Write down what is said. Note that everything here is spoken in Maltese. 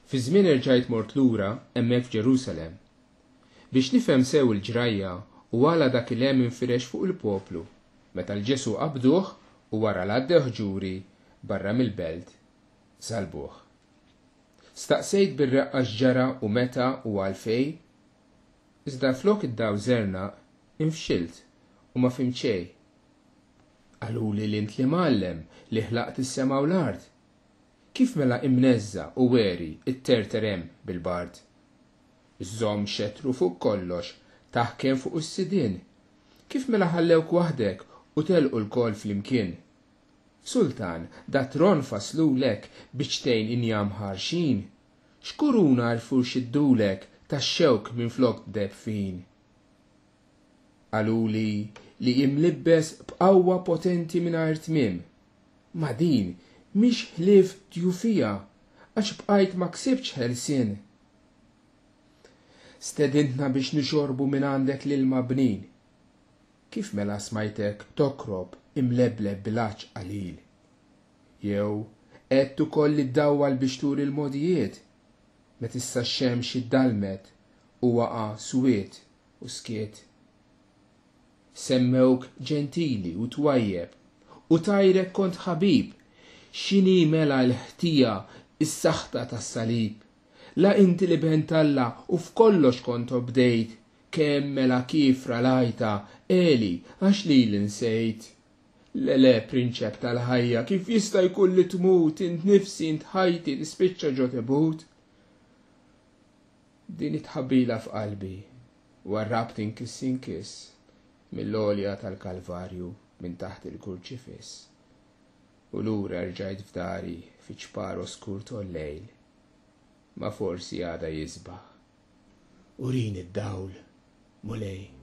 Fi żmien irġajt mort lura hemmhekk f'Ġerusalemm biex nifhem sew il-ġrajja u għala dak il-hemm infirex fuq il-poplu meta l-Ġesu qabduh u wara l-għaddew ġuri barra mill-belt salbuh. Staqsejt bir-reqqa x'ġara u meta u għalfej, iżda flok id-daw zernaq infxilt u ma fimt xejn. Qaluli li int li mgħallem li ħlaqt is-sema u l-ard. Kif mela imneżza u weri it-terter hemm bil-bard? Iżżomm xettru fuq kollox, taħkem fuq is-sidien. Kif mela ħallewk waħdek u telqu l-kol flimkien? Sultan, da tron faslulek biex tgħin injam ħarxin. X'kuruna għarfu xiddulek tax-xewk minn flok deb fin. Qaluli li imlibbes b'qawwa potenti mingħajr tmiem. Ma din mhix ħlief djufija għax bqajt ma ksibx ħelsien. Stedintna biex nixorbu minn għandek l-ilma bnin. Kif mela smajtek tokrob imlebleb bil-għaġġ qalil? Jew qed ukoll iddawwal biex turi l-modijiet met issa x-xemx iddalmet u waqa' swiet u skiet. Semmewk ġentili u twajjeb u tajrek kont ħabib, x'inhi mela l-ħtija is-saħta tas-salib. La inti li bentalla u f'kollox kont bdejt, kemm mela kif ralajta Eli għax li l-insejt. Le prinċep tal-ħajja, kif jista' jkun li tmut int nifsi int ħajti nispiċċa ġo tebut. Din itħabbila f'qalbi, warrabt inkiss mill-għolja tal-Kalvarju minn taħt il-kurċifiss. U lura rġajt f'dari fi ċpar oskur tol-lejl, ma forsi għada jisbaħ. Urin id-dawl, mulej.